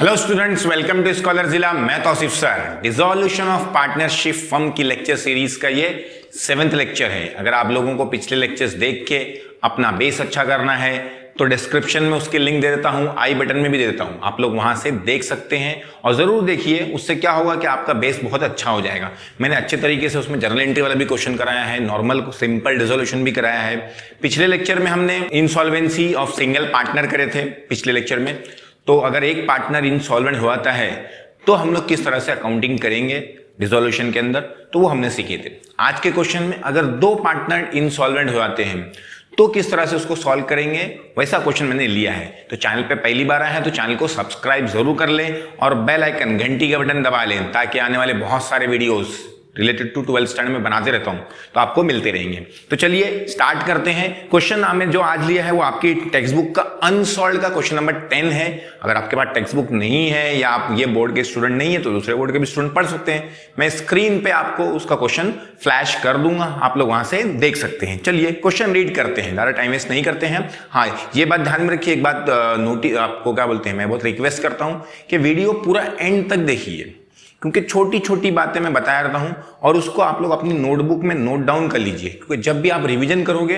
Hello students, welcome to scholar जिला। मैं Tauseef sir. Dissolution of partnership firm की lecture series का ये 7th लेक्चर है। अगर आप लोगों को पिछले लेक्चर्स देख के अपना बेस अच्छा करना है तो डिस्क्रिप्शन में उसकी लिंक दे देता हूं, आई बटन में भी दे देता हूं, आप लोग वहां से देख सकते हैं और जरूर देखिए। उससे क्या होगा कि आपका बेस बहुत अच्छा हो जाएगा। मैंने अच्छे तरीके से उसमें जर्नल एंट्री वाला भी क्वेश्चन कराया है, नॉर्मल सिंपल डिसोल्यूशन भी कराया है। पिछले लेक्चर में हमने इंसॉल्वेंसी ऑफ सिंगल पार्टनर करे थे पिछले लेक्चर में। तो अगर एक पार्टनर इंसॉल्वेंट होता है तो हम लोग किस तरह से अकाउंटिंग करेंगे डिसोल्यूशन के अंदर, तो वो हमने सीखे थे। आज के क्वेश्चन में अगर दो पार्टनर इंसॉल्वेंट हो जाते हैं तो किस तरह से उसको सॉल्व करेंगे, वैसा क्वेश्चन मैंने लिया है। तो चैनल पे पहली बार आए हैं तो चैनल को सब्सक्राइब जरूर कर लें और बेल आइकन घंटी का बटन दबा लें ताकि आने वाले बहुत सारे videos related to 12th standard में बनाते रहता हूं तो आपको मिलते रहेंगे। तो चलिए स्टार्ट करते हैं। क्वेश्चन हमें जो आज लिया है वो आपकी टेक्स्ट बुक का अनसॉल्व का क्वेश्चन नंबर 10 है। अगर आपके पास टेक्स्ट बुक नहीं है या आप ये बोर्ड के स्टूडेंट नहीं है तो दूसरे बोर्ड के भी स्टूडेंट पढ़ सकते हैं। मैं स्क्रीन पे आपको उसका क्वेश्चन फ्लैश कर दूंगा, आप लोग वहां से देख सकते हैं। चलिए क्वेश्चन रीड करते हैं, ज्यादा टाइम वेस्ट नहीं करते हैं। हाँ, ये बात ध्यान में रखिए, एक बात नोटिस आपको क्या बोलते हैं, मैं बहुत रिक्वेस्ट करता हूं कि वीडियो पूरा एंड तक देखिए, क्योंकि छोटी छोटी बातें मैं बताया रहता हूं और उसको आप लोग अपनी नोटबुक में नोट डाउन कर लीजिए, क्योंकि जब भी आप रिवीजन करोगे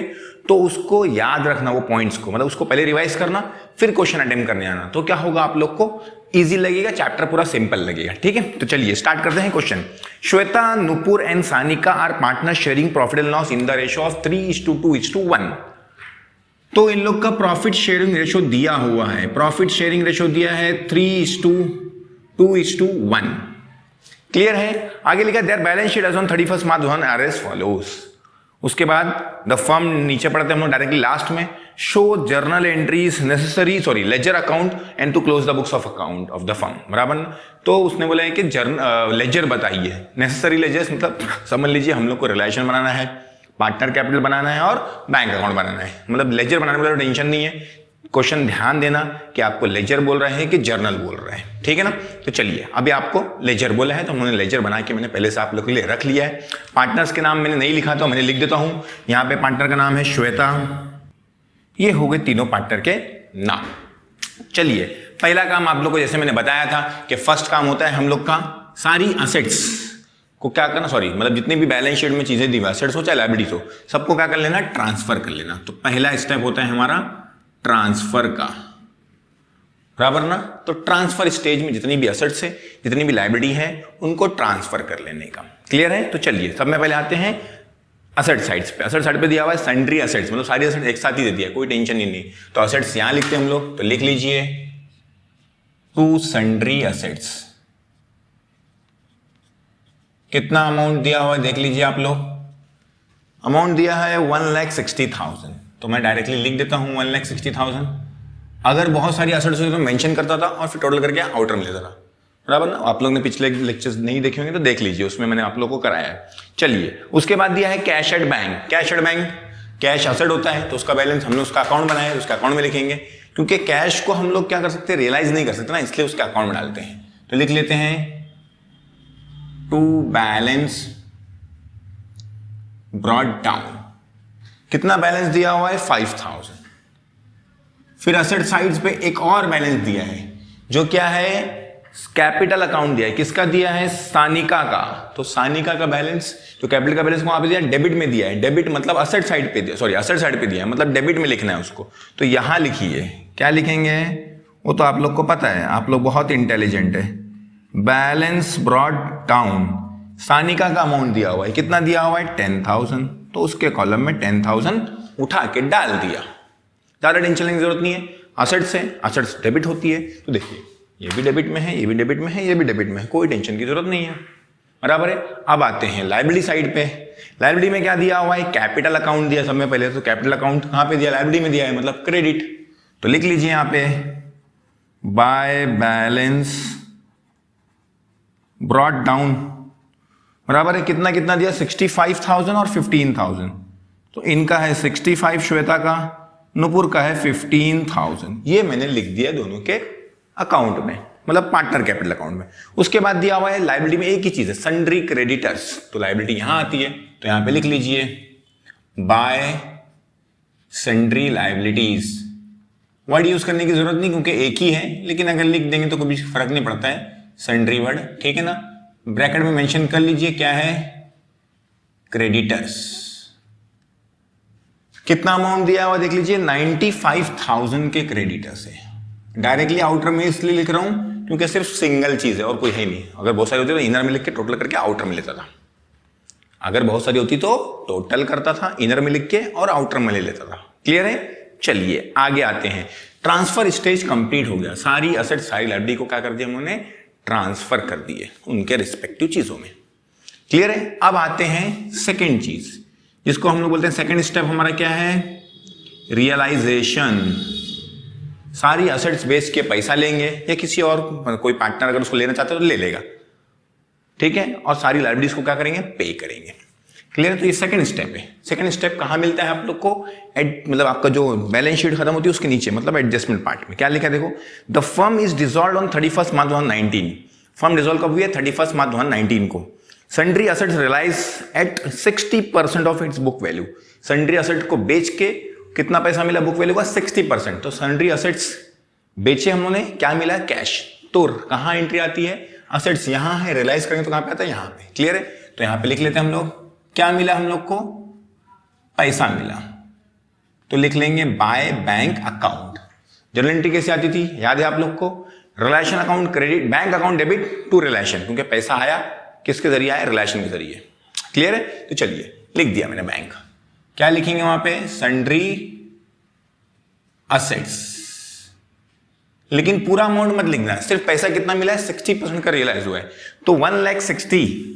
तो उसको याद रखना, वो पॉइंट्स को, मतलब उसको पहले रिवाइज करना फिर क्वेश्चन अटेम्प्ट करने आना। तो क्या होगा, आप लोग को इजी लगेगा, चैप्टर पूरा सिंपल लगेगा। ठीक है, तो चलिए स्टार्ट करते हैं question. Shweta, Nupur and Sanika are partner sharing profit and loss in the ratio of 3:2:1। तो इन लोग का प्रॉफिट शेयरिंग रेशियो दिया हुआ है। प्रॉफिट शेयरिंग रेशियो दिया है 3:2:1। क्लियर है। आगे लिखा their balance sheet as on 31st March 2000 are as follows. उसके बाद द फर्म, नीचे पढ़ते हैं हम लोग डायरेक्टली लास्ट में, show journal entries necessary ledger account and to close the books of account of the firm. बराबर। तो उसने बोला है कि लेजर बताइए, नेसेसरी लेजर्स मतलब समझ लीजिए हम लोग को रिलेशन बनाना है, पार्टनर कैपिटल बनाना है और बैंक अकाउंट बनाना है। मतलब लेजर बनाने वाला टेंशन नहीं है। क्वेश्चन ध्यान देना कि आपको लेजर बोल रहे हैं कि जर्नल बोल रहे हैं, ठीक है ना। तो चलिए, अभी आपको लेजर बोला है तो उन्होंने लेजर बना के मैंने पहले से आप लोग के लिए रख लिया है। पार्टनर्स के नाम मैंने नहीं लिखा तो मैंने लिख देता हूं। यहां पे पार्टनर का नाम है श्वेता। ये हो गए तीनों पार्टनर के नाम। चलिए, पहला काम आप लोग को जैसे मैंने बताया था कि फर्स्ट काम होता है हम लोग का सारी असेट्स को क्या करना, मतलब जितनी भी बैलेंस शीट में चीजें दी, असेट्स हो चाहे लायबिलिटीज हो, सबको क्या कर लेना, ट्रांसफर कर लेना। तो पहला स्टेप होता है हमारा ट्रांसफर का। बराबर ना। तो ट्रांसफर स्टेज में जितनी भी असेट्स है, जितनी भी लायबिलिटी है, उनको ट्रांसफर कर लेने का। क्लियर है। तो चलिए सब में पहले आते हैं असेट साइड्स पे। असेट साइड पे दिया हुआ है सन्ड्री असेट्स, मतलब सारी असेट्स एक साथ ही दे दिया, कोई टेंशन ही नहीं। तो असेट्स यहां लिखते हैं हम लोग, तो लिख लीजिए टू सन्ड्री असेट्स। कितना अमाउंट दिया हुआ है देख लीजिए आप लोग। अमाउंट दिया है 1,60,000, तो मैं डायरेक्टली लिख देता हूं 1,60,000। अगर बहुत सारी असेट्स होती तो मेंशन करता था और फिर टोटल करके आउटर में लेता था। बराबर ना। आप लोग ने पिछले लेक्चर्स नहीं देखे होंगे तो देख लीजिए, उसमें मैंने आप लोग को कराया है। चलिए, उसके बाद दिया है cash at bank. Cash at bank, cash asset होता है तो उसका बैलेंस हमने उसका अकाउंट बनाया है, उसका अकाउंट में लिखेंगे, क्योंकि कैश को हम लोग क्या कर सकते हैं, रियलाइज नहीं कर सकते ना, इसलिए उसका अकाउंट में डालते हैं। तो लिख लेते हैं टू बैलेंस ब्रॉट डाउन। कितना बैलेंस दिया हुआ है, 5,000। फिर असेट साइड्स पे एक और बैलेंस दिया है जो क्या है, कैपिटल अकाउंट दिया है। किसका दिया है, सानिका का। तो सानिका का बैलेंस, जो कैपिटल का बैलेंस वहां पे दिया, डेबिट में दिया है। डेबिट मतलब असेट साइड पे दिया, असेट साइड पे दिया है, मतलब डेबिट में लिखना है उसको। तो यहां लिखिए, क्या लिखेंगे वो तो आप लोग को पता है, आप लोग बहुत इंटेलिजेंट है। बैलेंस ब्रॉट डाउन, सानिका का अमाउंट दिया हुआ है, कितना दिया हुआ है, 10,000। तो उसके कॉलम में 10,000 उठा के डाल दिया। ज्यादा टेंशन लेने की जरूरत नहीं है। असेट्स है, असेट्स डेबिट होती है, तो देखिए ये भी डेबिट में है, ये भी डेबिट में है, ये भी डेबिट में है, कोई टेंशन की जरूरत नहीं है। बराबर है। अब आते हैं लायबिलिटी साइड पे। लायबिलिटी में क्या दिया हुआ है, कैपिटल अकाउंट दिया सब में पहले। तो कैपिटल अकाउंट कहां पे दिया, लायबिलिटी में दिया है, मतलब क्रेडिट। तो लिख लीजिए यहां पे बाय बैलेंस ब्रॉट डाउन। बराबर है। कितना कितना दिया, 65,000 और 15,000। तो इनका है 65 श्वेता का, नुपुर का है 15,000। ये मैंने लिख दिया दोनों के अकाउंट में, मतलब पार्टनर कैपिटल अकाउंट में। उसके बाद दिया हुआ है लायबिलिटी में एक ही चीज है, सन्ड्री क्रेडिटर्स। तो लायबिलिटी यहां आती है, तो यहां पे लिख लीजिए bye sundry liabilities. Word use करने की जरूरत नहीं क्योंकि एक ही है, लेकिन अगर लिख देंगे तो कोई फर्क नहीं पड़ता है, सन्ड्री वर्ड, ठीक है ना। ब्रैकेट में मेंशन कर लीजिए क्या है, क्रेडिटर्स। कितना अमाउंट दिया हुआ देख लीजिए, 95,000 के क्रेडिटर्स है। डायरेक्टली आउटर में इसलिए लिख रहा हूं क्योंकि सिर्फ सिंगल चीज है और कोई है नहीं। अगर बहुत सारी होती तो इनर में लिख के टोटल करके आउटर में लेता था, अगर बहुत सारी होती तो टोटल करता था, इनर में लिख के और आउटर में ले लेता था। क्लियर है? चलिए आगे आते हैं। ट्रांसफर स्टेज कंप्लीट हो गया, सारी असेट सारी लाइबिलिटी को क्या कर दिया हमने, ट्रांसफर कर दिए उनके रिस्पेक्टिव चीजों में। क्लियर है? अब आते हैं सेकेंड चीज जिसको हम लोग बोलते हैं सेकेंड स्टेप हमारा क्या है, रियलाइजेशन। सारी असेट्स बेच के पैसा लेंगे या किसी और कोई पार्टनर अगर उसको लेना चाहता है तो ले लेगा, ठीक है, और सारी लाइबिलिटीज को क्या करेंगे, पे करेंगे। क्लियर है? तो ये सेकंड स्टेप है। सेकंड स्टेप कहां मिलता है आप लोग को, मतलब आपका जो बैलेंस शीट खत्म होती है उसके नीचे, मतलब एडजस्टमेंट पार्ट में क्या लिखा है देखो, the firm is dissolved on 31 March 2019। Firm dissolve कब हुई है, 31 मार्च 2019 को। Sundry assets realise at 60% of its book value. Sundry asset को बेच के कितना पैसा मिला, बुक वैल्यू का 60%। तो सन्ड्री असेट्स बेचे हम लोगों ने, क्या मिला, कैश। तो कहां एंट्री आती है, असेट्स यहां है, रियलाइज करेंगे तो कहां पे आता है, यहां पे। क्लियर है? तो यहां पे लिख लेते हैं हम लोग, क्या मिला हम लोग को, पैसा मिला। तो लिख लेंगे by bank account. Journal entry कैसे आती थी, याद है आप लोग को, realisation account credit, bank account debit to realisation, क्योंकि पैसा आया किसके जरिए आया, रिलेशन के जरिए। क्लियर है? तो चलिए लिख दिया मैंने बैंक। क्या लिखेंगे वहां पे, सन्ड्री असेट्स, लेकिन पूरा अमाउंट मत लिखना, सिर्फ पैसा कितना मिला है, 60% का रियलाइज हुआ है। तो 1,60,000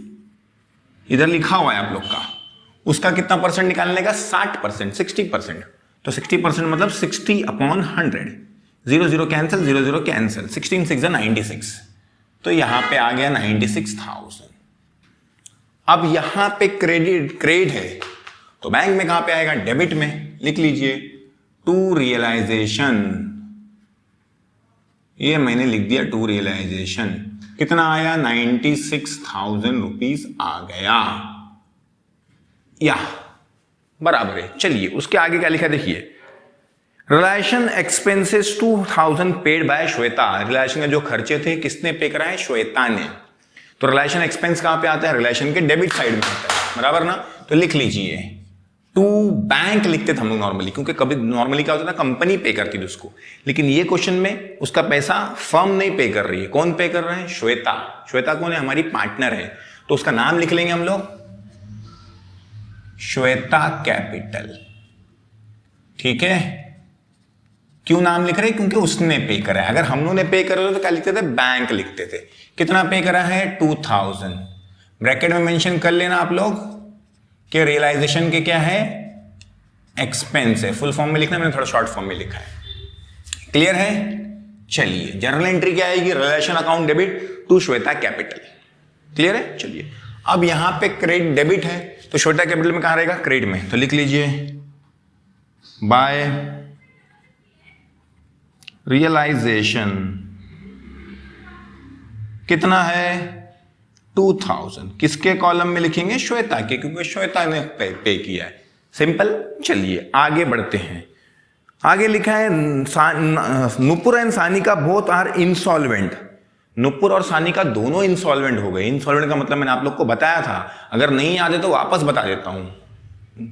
इधर लिखा हुआ है आप लोग का, उसका कितना परसेंट निकालने का, 60%, 60%। तो 60% मतलब 60/100, 0 कैंसिल, 0 कैंसिल, 16 6 96। तो यहां पे आ गया 96,000। अब यहां पे क्रेडिट है तो बैंक में कहां पे आएगा, डेबिट में। लिख लीजिए टू रियलाइजेशन, ये मैंने लिख दिया टू रियलाइजेशन। कितना आया, 96,000 रुपीज आ गया, या बराबर है। चलिए उसके आगे क्या लिखा देखिए, realisation expenses 2,000 paid by Shweta. Relation के जो खर्चे थे किसने पे करा है, श्वेता ने। तो रिलेशन एक्सपेंस कहां पे आता है, रिलेशन के डेबिट साइड में आता है, बराबर ना। तो लिख लीजिए टू बैंक लिखते थे हम लोग नॉर्मली, क्योंकि कभी नॉर्मली क्या होता था, कंपनी पे करती थी उसको, लेकिन ये क्वेश्चन में उसका पैसा फर्म नहीं पे कर रही है। कौन पे कर रहे हैं, श्वेता। श्वेता कौन है, हमारी पार्टनर है, तो उसका नाम लिख लेंगे हम लोग, श्वेता कैपिटल। ठीक है, क्यों नाम लिख रहे हैं, क्योंकि उसने पे करा है। अगर हम लोगों ने पे करा तो क्या लिखते थे, बैंक लिखते थे। कितना पे करा है, 2,000। ब्रैकेट में मेंशन कर लेना आप लोग कि रियलाइजेशन के क्या है, एक्सपेंस है। फुल फॉर्म में लिखना, मैंने थोड़ा शॉर्ट फॉर्म में लिखा है। क्लियर है? चलिए जर्नल एंट्री क्या आएगी, realisation account debit to Shweta capital. Clear है? चलिए अब यहां पे क्रेडिट डेबिट है तो श्वेता कैपिटल में कहां रहेगा, क्रेडिट में। तो लिख लीजिए बाय रियलाइजेशन कितना है, 2,000। किसके कॉलम में लिखेंगे, श्वेता के, क्योंकि श्वेता ने पे किया है। सिंपल। चलिए आगे बढ़ते हैं। आगे लिखा है Nupur and Sanika both are insolvent. Nupur और सानिका दोनों इंसॉल्वेंट हो गए। इंसॉल्वेंट का मतलब मैंने आप लोग को बताया था, अगर नहीं याद है तो वापस बता देता हूं।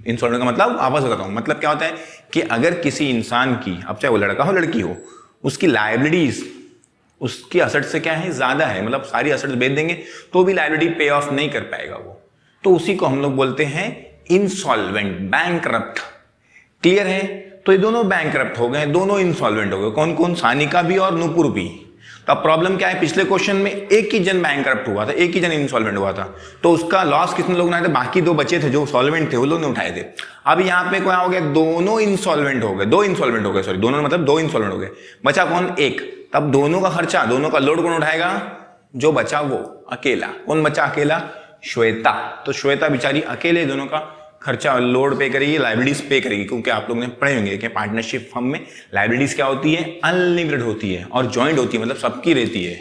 इंसॉल्वेंट का मतलब वापस बताता हूं, मतलब क्या होता है कि अगर किसी इंसान की, अब चाहे वो लड़का हो लड़की हो, उसकी लायबिलिटीज उसकी असेट से क्या है, ज्यादा है, मतलब सारी असेट्स बेच देंगे तो भी लायबिलिटी पे ऑफ नहीं कर पाएगा वो, तो उसी को हम लोग बोलते हैं इंसॉल्वेंट, बैंकरप्ट। क्लियर है? तो ये दोनों बैंकरप्ट हो गए, दोनों इंसॉल्वेंट हो गए। कौन कौन, सानिका भी और नुपुर भी। तो अब प्रॉब्लम क्या है, पिछले क्वेश्चन में एक ही जन बैंकरप्ट हुआ था, एक ही जन इंसॉल्वेंट हुआ था, तो उसका लॉस कितने लोग ने, बाकी दो बचे थे जो सॉल्वेंट थे वो लोग ने उठाए थे। अब यहाँ पे क्या हो गया, दोनों इंसॉल्वेंट हो गए, दो इंसॉल्वेंट हो गए, सॉरी दोनों मतलब दो इंसॉल्वेंट हो गए, बचा कौन, एक। तब दोनों का खर्चा, दोनों का लोड कौन उठाएगा, जो बचा वो अकेला। कौन बचा अकेला, श्वेता। तो श्वेता बेचारी अकेले दोनों का खर्चा लोड पे करेगी, लाइबिलिटीज पे करेगी, क्योंकि आप लोग ने पढ़े होंगे कि पार्टनरशिप फर्म में लाइबिलिटीज क्या होती है, अनलिमिटेड होती है और ज्वाइंट होती है, मतलब सबकी रहती है।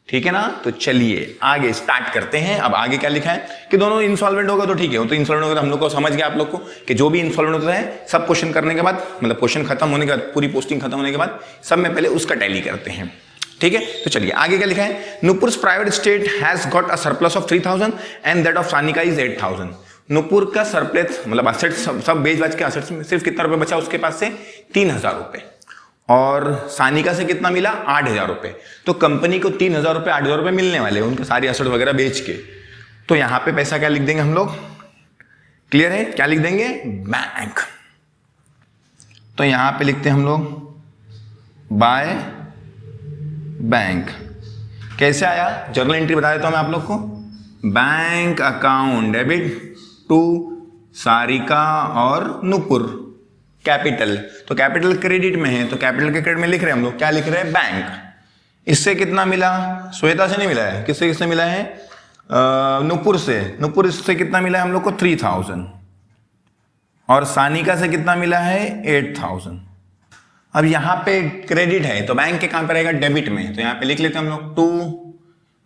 ठीक है ना। तो चलिए आगे स्टार्ट करते हैं। अब आगे क्या लिखा है कि दोनों इंसॉल्वेंट होगा तो ठीक है, तो इंसॉल्वेंट होगा तो हम लोग को समझ गया आप लोग को कि जो भी इंसॉल्वेंट होता है सब क्वेश्चन करने के बाद, मतलब क्वेश्चन खत्म होने के बाद, पूरी पोस्टिंग खत्म होने के बाद सब में पहले उसका टैली करते हैं, ठीक है। तो चलिए आगे क्या लिखा है, Nupur's private state has got a surplus of 3000 and that of Sanika is 8000। Nupur का सरप्लस मतलब असेट सब बेच बाज के असेट्स में सिर्फ कितना रुपए बचा उसके पास से 3000 रुपए, और सानिका से कितना मिला 8000 रुपए। तो कंपनी को 3000 रुपए 8000 रुपए मिलने वाले हैं उनके सारी असेट वगैरह बेच के। तो यहां पे पैसा क्या लिख देंगे हम लोग, क्लियर है, क्या लिख देंगे, बैंक। तो यहां पे लिखते हैं हम लोग बाय बैंक। कैसे आया, जर्नल एंट्री बता देता हूं मैं आप लोग को, bank account debit to Sarika और नुपुर कैपिटल। तो कैपिटल क्रेडिट में है तो कैपिटल के क्रेडिट में लिख रहे हैं हम लोग, क्या लिख रहे हैं, बैंक। इससे कितना मिला, श्वेता से नहीं मिला है, किससे किससे मिला है, नुपुर से। नुपुर से कितना मिला है हम लोग को 3000, और सानिका से कितना मिला है 8000। अब यहां पे क्रेडिट है तो बैंक के कहां पे रहेगा, डेबिट में। तो यहां पे लिख लेते हैं हम लोग टू,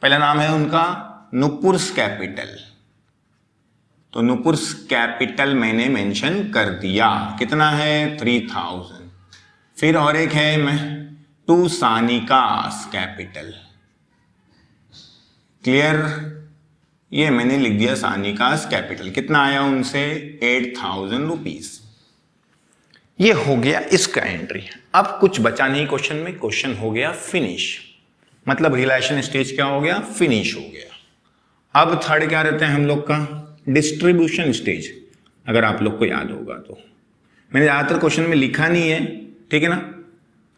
पहला नाम है उनका नुपुर्स कैपिटल, तो नुपुर्स कैपिटल मैंने मेंशन कर दिया, कितना है 3000। फिर और एक है मैं टू सानिकास कैपिटल, क्लियर, ये मैंने लिख दिया सानिकास कैपिटल, कितना आया उनसे 8000 रुपीज। ये हो गया इसका एंट्री। अब कुछ बचा नहीं क्वेश्चन में, क्वेश्चन हो गया फिनिश, मतलब रिलेशन स्टेज क्या हो गया, फिनिश हो गया। अब थर्ड क्या रहता है हम लोग का, डिस्ट्रीब्यूशन स्टेज। अगर आप लोग को याद होगा तो मैंने ज़्यादातर क्वेश्चन में लिखा नहीं है, ठीक है ना,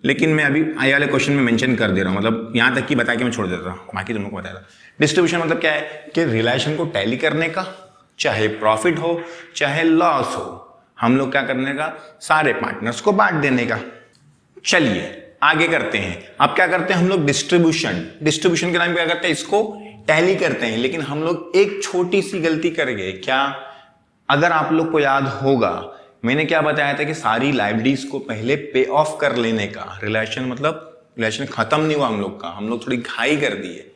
लेकिन मैं अभी आए वाले क्वेश्चन में मेंशन कर दे रहा हूँ, मतलब यहाँ तक कि बता के मैं छोड़ देता हूँ, बाकी तुम लोग को बताया था। डिस्ट्रीब्यूशन मतलब क्या है कि रिलेशन को टैली करने का, चाहे प्रॉफिट हो चाहे लॉस हो, हम लोग क्या करने का, सारे पार्टनर्स को बांट देने का। चलिए आगे करते हैं। अब क्या करते हैं हम लोग, डिस्ट्रीब्यूशन। डिस्ट्रीब्यूशन के नाम पे क्या करते हैं, इसको टैली करते हैं। लेकिन हम लोग एक छोटी सी गलती कर गए, क्या, अगर आप लोग को याद होगा मैंने क्या बताया था कि सारी लाइबिलिटीज को पहले पे ऑफ कर लेने का। रिलेशन मतलब रिलेशन खत्म नहीं हुआ हम लोग का, हम लोग थोड़ी घाई कर दिए,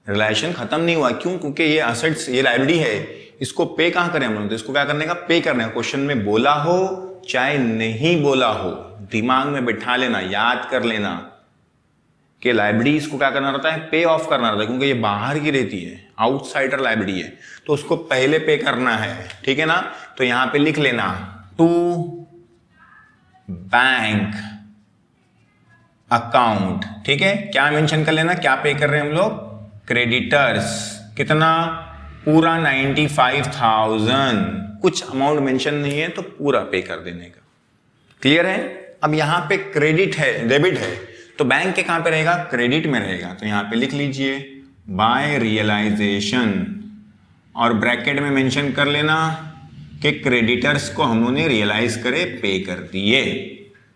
रिलेशन खत्म नहीं हुआ। क्यों, क्योंकि ये असेट्स, ये लाइबिलिटी है, इसको पे कहां करें हम लोग, तो इसको क्या करने का, पे करने का। क्वेश्चन में बोला हो चाहे नहीं बोला हो, दिमाग में बिठा लेना, याद कर लेना कि लाइबिलिटीज को क्या करना रहता है, पे ऑफ करना रहता है, क्योंकि ये बाहर की रहती है, आउटसाइडर लाइबिलिटी है, तो उसको पहले पे करना है, ठीक है ना। तो यहां पे लिख लेना टू बैंक अकाउंट, ठीक है। क्या मेंशन कर लेना, क्या पे कर रहे हैं हम लोग, क्रेडिटर्स, कितना, पूरा 95,000। कुछ अमाउंट मेंशन नहीं है तो पूरा पे कर देने का, क्लियर है। अब यहां पे क्रेडिट है, डेबिट है, तो बैंक के कहां पे रहेगा, क्रेडिट में रहेगा। तो यहां पे लिख लीजिए बाय रियलाइजेशन, और ब्रैकेट में मेंशन कर लेना कि क्रेडिटर्स को हम लोगों ने रियलाइज करे, पे कर दिए,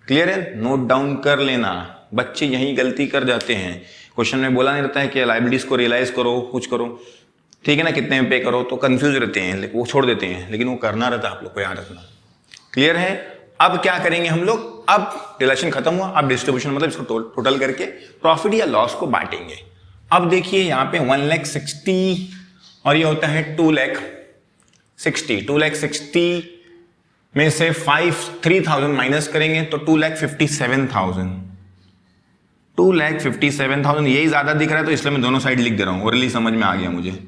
क्लियर है। नोट डाउन कर लेना, बच्चे यही गलती कर जाते हैं, क्वेश्चन में बोला नहीं रहता है कि लाइबिलिटीज को रियलाइज करो, कुछ करो, ठीक है ना, कितने में पे करो, तो कंफ्यूज रहते हैं, वो छोड़ देते हैं, लेकिन वो करना रहता है, आप लोग को याद रखना, क्लियर है। अब क्या करेंगे हम लोग, अब रिलेशन खत्म हुआ, अब डिस्ट्रीब्यूशन मतलब इसको टोटल करके प्रॉफिट या लॉस को बांटेंगे। अब देखिए यहाँ पे 1,60,000 और ये होता है 2,60,000। 2,60,000 में से 3,000 माइनस करेंगे तो 2,57,000। 2,57,000 यही ज्यादा दिख रहा है तो इसलिए मैं दोनों साइड लिख दे रहा हूं, ओरली समझ में आ गया मुझे।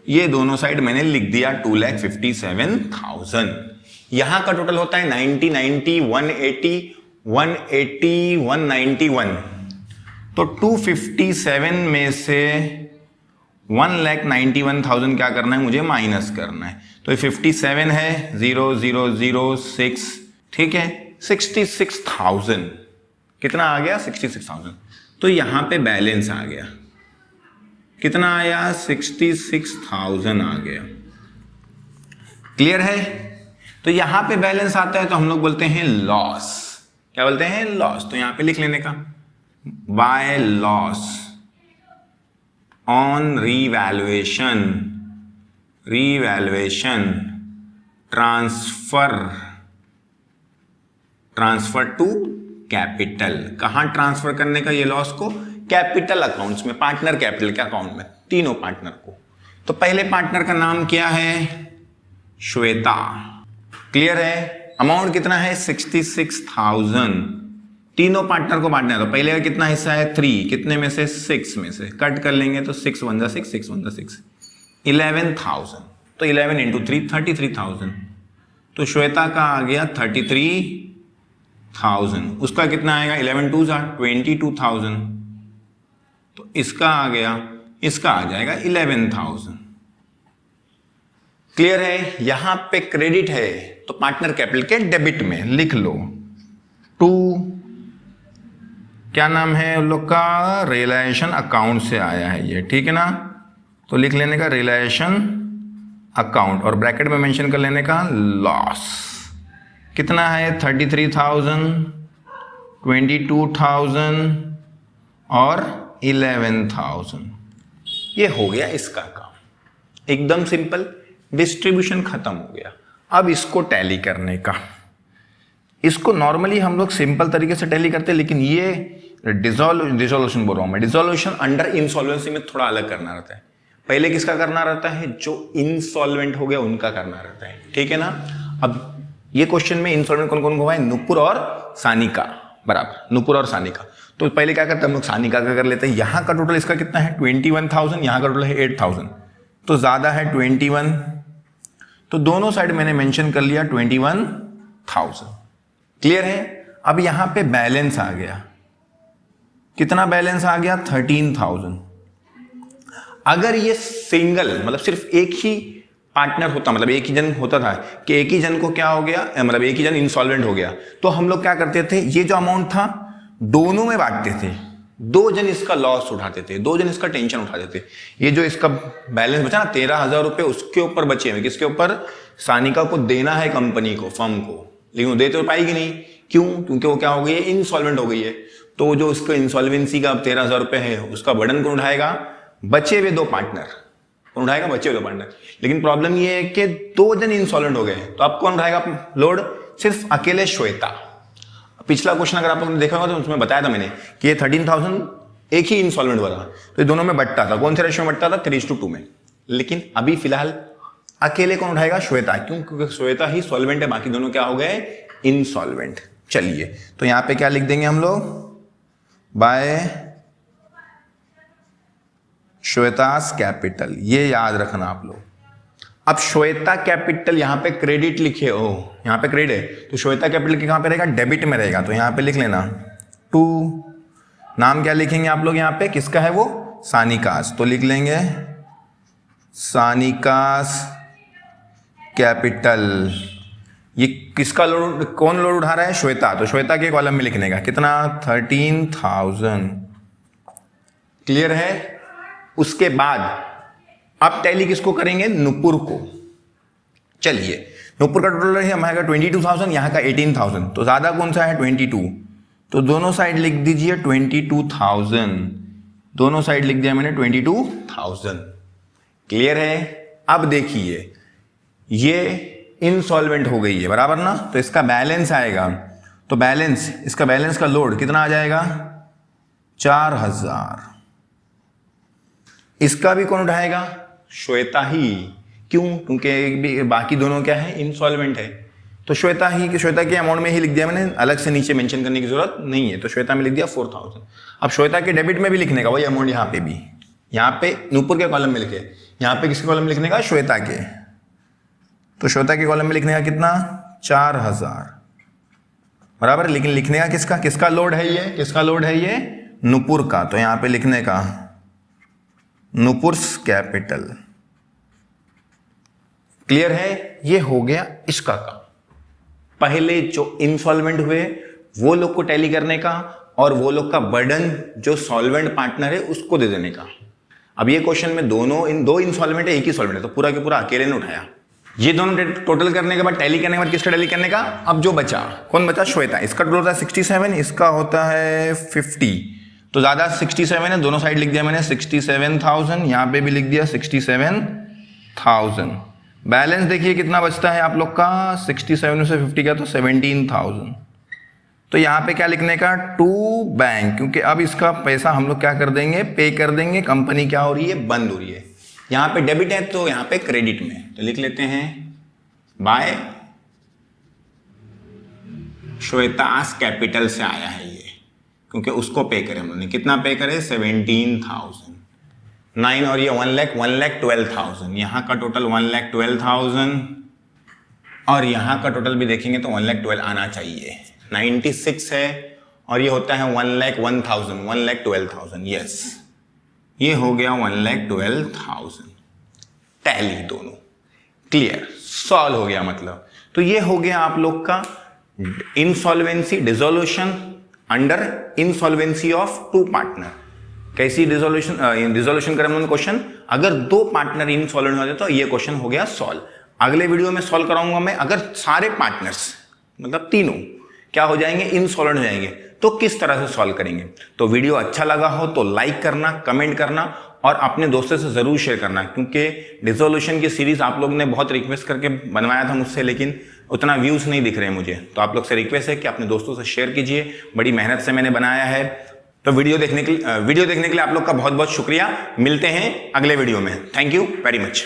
ये दोनों साइड मैंने लिख दिया 2,57,000। यहां का टोटल होता है 90, 90, 180, 180, 191। तो 257 में से 1,91,000 क्या करना है मुझे, माइनस करना है। तो ये 57 है, 0,006, ठीक है, 66,000 कितना आ गया, 66,000। तो यहां पे बैलेंस आ गया, कितना आया, 66,000 आ गया, क्लियर है। तो यहां पे बैलेंस आता है तो हम लोग बोलते हैं लॉस, क्या बोलते हैं, लॉस। तो यहां पे लिख लेने का by loss on revaluation, revaluation transfer to capital. कहां ट्रांसफर करने का ये लॉस को, कैपिटल अकाउंट्स में, पार्टनर कैपिटल के अकाउंट में, तीनों पार्टनर को। तो पहले पार्टनर का नाम क्या है? श्वेता। क्लियर है? अमाउंट कितना है? 66,000। तीनों पार्टनर को बांटना है, तो पहले का कितना हिस्सा है? 3। कितने में से? 6 में से। कट कर लेंगे तो 6 1 6, 6 1 6, 11,000। तो 11 इंटू 3 33,000। तो श्वेता का आ गया 33,000। उसका कितना आएगा? 11 2 22,000। तो इसका आ गया, इसका आ जाएगा 11,000। क्लियर है? यहां पे क्रेडिट है तो पार्टनर कैपिटल के डेबिट में लिख लो 2, क्या नाम है उन लोग का? रियलाइजेशन अकाउंट से आया है ये, ठीक है ना? तो लिख लेने का रियलाइजेशन अकाउंट और ब्रैकेट में मेंशन कर लेने का लॉस। कितना है? 33,000, 22,000 और 11,000। ये हो गया इसका काम, एकदम सिंपल। डिस्ट्रीब्यूशन खत्म हो गया। अब इसको टैली करने का, इसको नॉर्मली हम लोग सिंपल तरीके से टैली करते हैं, लेकिन ये डिसोल्यूशन बोल रहा हूं मैं, डिसोल्यूशन अंडर इंसॉल्वेंसी में थोड़ा अलग करना रहता है। पहले किसका करना रहता है? जो इंसॉल्वेंट हो गया उनका करना रहता है, ठीक है ना? अब ये क्वेश्चन में इंसॉल्वेंट कौन कौन हुआ है? नुपुर और सानिका, बराबर, नुपुर और सानिका। तो पहले क्या करते हैं हम लोग? सानिका का कर लेते हैं। यहां का टोटल इसका कितना है? 21,000। यहां का टोटल है 8,000, तो ज्यादा है 21, तो दोनों साइड मैंने मेंशन कर लिया 21,000। क्लियर है? अब यहां पे बैलेंस आ गया, कितना बैलेंस आ गया? 13,000। अगर ये सिंगल, मतलब सिर्फ एक ही पार्टनर होता, मतलब एक ही जन होता था कि एक ही जन को क्या हो गया, मतलब एक ही जन इंसॉल्वेंट हो गया, तो हम लोग क्या करते थे? ये जो अमाउंट था दोनों में बांटते थे, 2 जन इसका लॉस उठाते थे, 2 जन इसका टेंशन उठाते थे। ये जो इसका बैलेंस बचा ना 13,000 रुपए, उसके ऊपर बचे हुए, किसके ऊपर? सानिका को देना है कंपनी को, फर्म को, लेकिन वो दे तो पाएगी नहीं। क्यों? क्योंकि वो क्या हो गई है? इंसॉल्वेंट हो गई है। तो जो उसका इंसॉल्वेंसी का 13,000 रुपए है, उसका बर्डन कौन उठाएगा? बचे हुए 2 पार्टनर। कौन उठाएगा? बचे हुए 2 पार्टनर। लेकिन प्रॉब्लम ये है कि 2 जन इंसॉल्वेंट हो गए, तो अब कौन उठाएगा लोड? सिर्फ अकेले श्वेता। पिछला क्वेश्चन अगर आप लोगों ने देखा होगा तो उसमें बताया था मैंने कि ये 13,000 एक ही इंसॉल्वेंट वाला, तो ये दोनों में बटता था। कौन से रेशियो में बटता था? 3:2 में। लेकिन अभी फिलहाल अकेले कौन उठाएगा? श्वेता। क्यों? क्योंकि श्वेता ही सॉल्वेंट है, बाकी दोनों क्या हो गए? इनसॉल्वेंट। चलिए, तो यहां पे क्या लिख देंगे हम लोग? बाय श्वेतास कैपिटल, ये याद रखना आप लोग। अब श्वेता कैपिटल यहां पे क्रेडिट लिखे हो, यहां पे क्रेडिट है, तो श्वेता कैपिटल कहां पे रहेगा? डेबिट में रहेगा। तो यहां पे लिख लेना 2, नाम क्या लिखेंगे आप लोग यहां पे? किसका है वो? सानिकास। तो लिख लेंगे सानिकास कैपिटल। ये किसका लोड, कौन लोड उठा रहा है? श्वेता। तो श्वेता के कॉलम में लिखने का कितना? 13,000। क्लियर है? उसके बाद अब टैली किसको करेंगे? नुपुर को। चलिए, नुपुर का टोटल है हमारा 22,000, यहां का 18,000, तो ज्यादा कौन सा है? 22। तो दोनों साइड लिख दीजिए 22,000। दोनों साइड लिख दिया मैंने 22,000। क्लियर है? अब देखिए, ये इनसॉल्वेंट हो गई है, बराबर ना? तो इसका बैलेंस आएगा, तो बैलेंस, इसका बैलेंस का लोड कितना आ जाएगा? 4,000। इसका भी कौन उठाएगा? श्वेता ही। क्यों? क्योंकि बाकी दोनों क्या है? इनसॉल्वेंट है। तो श्वेता ही, कि श्वेता के अमाउंट में ही लिख दिया मैंने, अलग से नीचे मेंशन करने की जरूरत नहीं है। तो श्वेता में लिख दिया 4,000। अब श्वेता के डेबिट में भी लिखने का वही अमाउंट, यहां पे भी, यहां पे नुपुर के कॉलम में लिखे, यहां पे किसके कॉलम में लिखने का? श्वेता के। तो श्वेता के कॉलम में लिखने का कितना? 4,000, बराबर। लेकिन लिखने का किसका? किसका लोड है ये? किसका लोड है ये? नुपुर का। तो यहां पे लिखने का नुपुर्स कैपिटल। क्लियर है? ये हो गया इसका काम। पहले जो इंसॉल्वेंट हुए वो लोग को टैली करने का, और वो लोग का बर्डन जो सॉल्वेंट पार्टनर है उसको दे देने का। अब ये क्वेश्चन में दोनों, इन 2 इंसॉल्वेंट है, एक ही सॉल्वेंट है, तो पूरा के पूरा अकेले ने उठाया। ये दोनों टोटल करने के बाद, टैली करने के बाद किसका टैली करने का? अब जो बचा, कौन बचा? श्वेता। इसका टोटल होता है 67, इसका होता है 50, तो ज्यादा 67 है, दोनों साइड लिख दिया मैंने 67,000, यहां पे भी लिख दिया 67,000। बैलेंस देखिए कितना बचता है आप लोग का? 67 में से 50 का तो 17,000। तो यहाँ पे क्या लिखने का, टू बैंक, क्योंकि अब इसका पैसा हम लोग क्या कर देंगे, पे कर देंगे। कंपनी क्या हो रही है, बंद हो रही है। यहाँ पे डेबिट है तो यहाँ पे क्रेडिट में, तो लिख लेते हैं बाय श्वेतास कैपिटल से आया है ये, क्योंकि उसको पे करे उन्होंने। कितना पे करे, 17,009 और ये 1,12,000। यहाँ का टोटल 1,12,000 और यहाँ का टोटल भी देखेंगे तो 1,12,000 आना चाहिए। 96 है और ये होता है 1,01,000, 1,12,000। यस, ये हो गया 1,12,000। टैली दोनों क्लियर, सॉल्व हो गया मतलब। तो ये हो गया आप लोग का insolvency dissolution under insolvency of two partner. कैसी डिसोल्यूशन करें हमने क्वेश्चन, अगर दो पार्टनर इंसॉल्वेंट हो जाए तो ये क्वेश्चन हो गया सॉल्व। अगले वीडियो में सॉल्व कराऊंगा मैं, अगर सारे पार्टनर्स मतलब तीनों क्या हो जाएंगे, इनसॉल्वेंट हो जाएंगे, तो किस तरह से सॉल्व करेंगे। तो वीडियो अच्छा लगा हो तो लाइक करना, कमेंट करना और अपने दोस्तों से जरूर शेयर करना, क्योंकि डिसोल्यूशन की सीरीज आप लोग ने बहुत रिक्वेस्ट करके बनवाया था मुझसे, लेकिन उतना व्यूज नहीं दिख रहे मुझे। तो आप लोग से रिक्वेस्ट है कि अपने दोस्तों से शेयर कीजिए, बड़ी मेहनत से मैंने बनाया है। तो वीडियो देखने के लिए आप लोग का बहुत बहुत शुक्रिया। मिलते हैं अगले वीडियो में। Thank you very much.